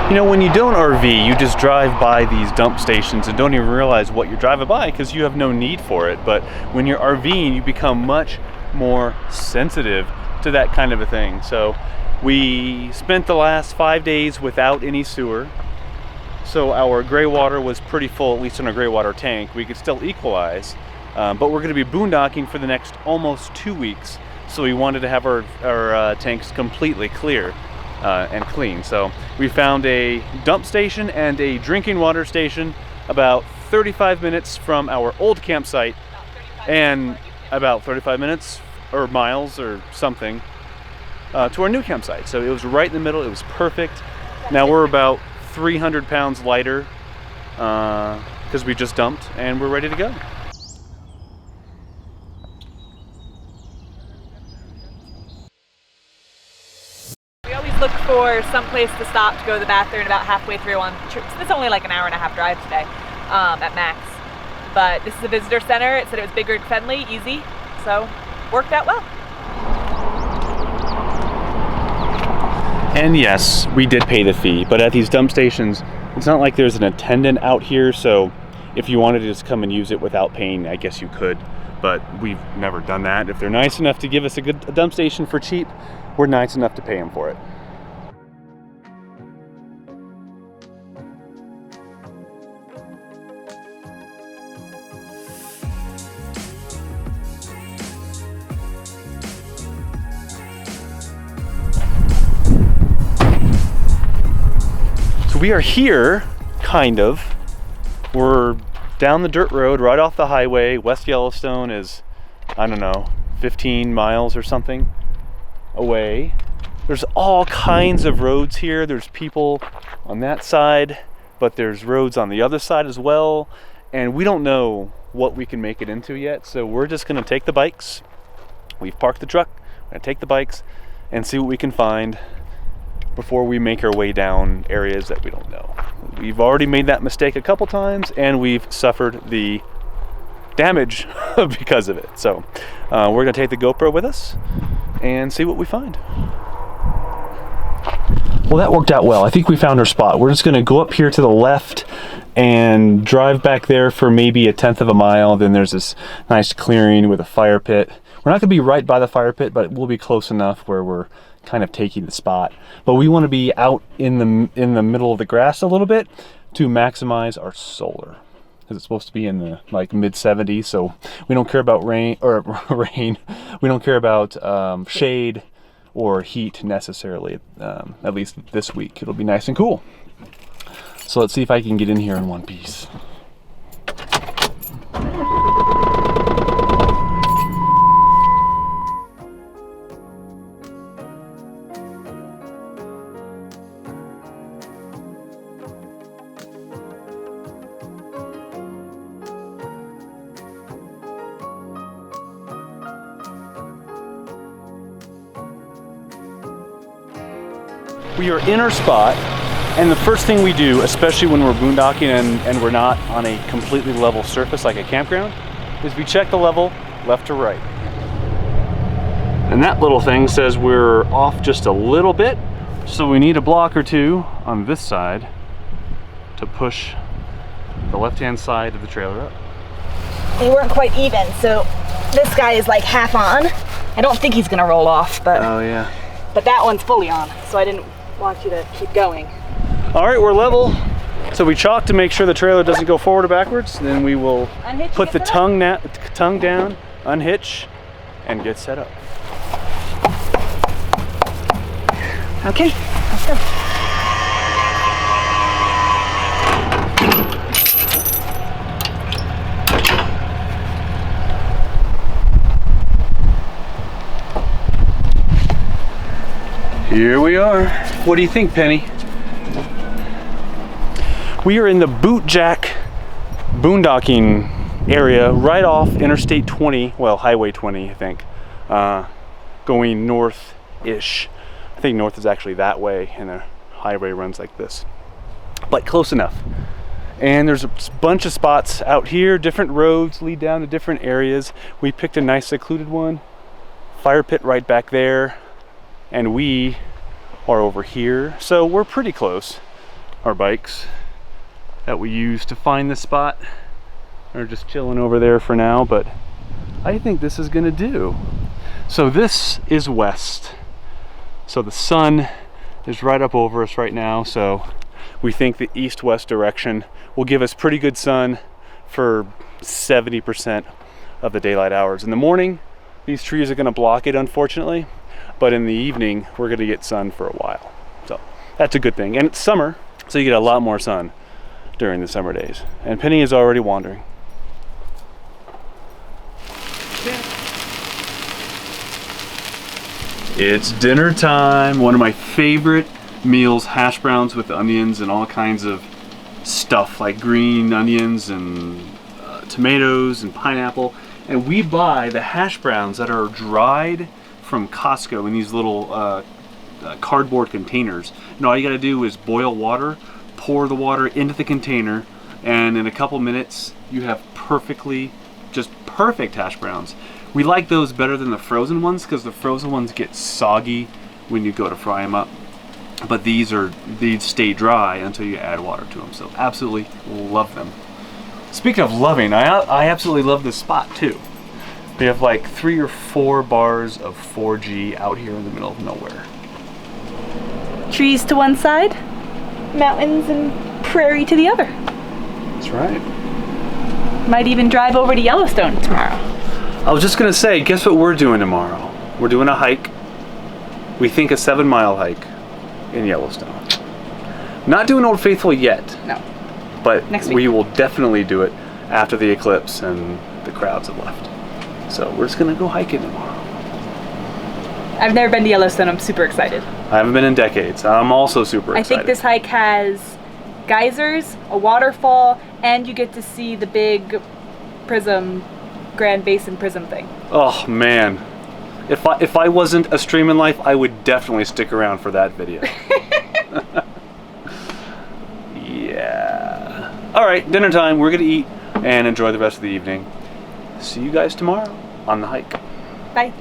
You know, when you don't RV, you just drive by these dump stations and don't even realize what you're driving by because you have no need for it. But when you're RVing, you become much more sensitive to that kind of a thing. So we spent the last 5 days without any sewer. So our gray water was pretty full, at least in our gray water tank. We could still equalize, but we're going to be boondocking for the next almost 2 weeks. So we wanted to have our tanks completely clear and clean. So we found a dump station and a drinking water station about 35 minutes from our old campsite and about 35 minutes or miles or something to our new campsite. So it was right in the middle. It was perfect. Now we're about 300 pounds lighter because we just dumped and we're ready to go. We always look for some place to stop to go to the bathroom about halfway through on the trip. So it's only like an hour-and-a-half drive today at max. But this is a visitor center. It said it was bigger and friendly, easy, so worked out well. And yes, we did pay the fee, but at these dump stations, it's not like there's an attendant out here, so if you wanted to just come and use it without paying, I guess you could, but we've never done that. If they're nice enough to give us a dump station for cheap, we're nice enough to pay them for it. We are here, kind of. We're down the dirt road, right off the highway. West Yellowstone is, I don't know, 15 miles or something away. There's all kinds of roads here. There's people on that side, but there's roads on the other side as well. And we don't know what we can make it into yet. So we're just gonna take the bikes. We've parked the truck. We're gonna take the bikes and see what we can find before we make our way down areas that we don't know. We've already made that mistake a couple times and we've suffered the damage because of it. So we're gonna take the GoPro with us and see what we find. Well, that worked out well. I think we found our spot. We're just gonna go up here to the left and drive back there for maybe 1/10 of a mile. Then there's this nice clearing with a fire pit. We're not gonna be right by the fire pit, but we'll be close enough where we're kind of taking the spot. But we want to be out in the middle of the grass a little bit to maximize our solar, because it's supposed to be in the like mid-70s. So we don't care about rain or rain. We don't care about shade or heat necessarily. At least this week, it'll be nice and cool. So let's see if I can get in here in one piece. We are in our spot, and the first thing we do, especially when we're boondocking and we're not on a completely level surface like a campground, is we check the level left to right. And that little thing says we're off just a little bit, so we need a block or two on this side to push the left-hand side of the trailer up. They weren't quite even, so this guy is like half on. I don't think he's gonna roll off, but oh yeah. But that one's fully on, so I didn't want you to keep going. All right, we're level. So we chalk to make sure the trailer doesn't go forward or backwards. Then we will put the tongue down, unhitch, and get set up. Okay, let's go. Here we are. What do you think, Penny? We are in the Bootjack boondocking area right off Interstate 20, well, Highway 20, I think, going north-ish. I think north is actually that way, and the highway runs like this, but close enough. And there's a bunch of spots out here. Different roads lead down to different areas. We picked a nice secluded one. Fire pit right back there. And we are over here, so we're pretty close. our bikes that we use to find this spot are just chilling over there for now, but I think this is gonna do. So this is west. So the sun is right up over us right now, so we think the east-west direction will give us pretty good sun for 70% of the daylight hours. In the morning, these trees are gonna block it, unfortunately, but in the evening, we're gonna get sun for a while. So that's a good thing. And it's summer, so you get a lot more sun during the summer days. And Penny is already wandering. It's dinner time. One of my favorite meals, hash browns with onions and all kinds of stuff like green onions and tomatoes and pineapple. And we buy the hash browns that are dried from Costco in these little cardboard containers. And all you gotta do is boil water, pour the water into the container, and in a couple minutes you have just perfect hash browns. We like those better than the frozen ones because the frozen ones get soggy when you go to fry them up. But these stay dry until you add water to them. So absolutely love them. Speaking of loving, I absolutely love this spot too. We have like 3 or 4 bars of 4G out here in the middle of nowhere. Trees to one side, mountains and prairie to the other. That's right. Might even drive over to Yellowstone tomorrow. I was just gonna say, guess what we're doing tomorrow? We're doing a hike. We think a 7-mile hike in Yellowstone. Not doing Old Faithful yet. No. But Next week. we will definitely do it after the eclipse and the crowds have left. So we're just gonna go hiking tomorrow. I've never been to Yellowstone. I'm super excited. I haven't been in decades. I'm also super excited. I think this hike has geysers, a waterfall, and you get to see the big prism, Grand Basin prism thing. Oh man. If I wasn't a stream in life, I would definitely stick around for that video. Yeah. Alright, dinner time. We're gonna eat and enjoy the rest of the evening. See you guys tomorrow on the hike. Bye.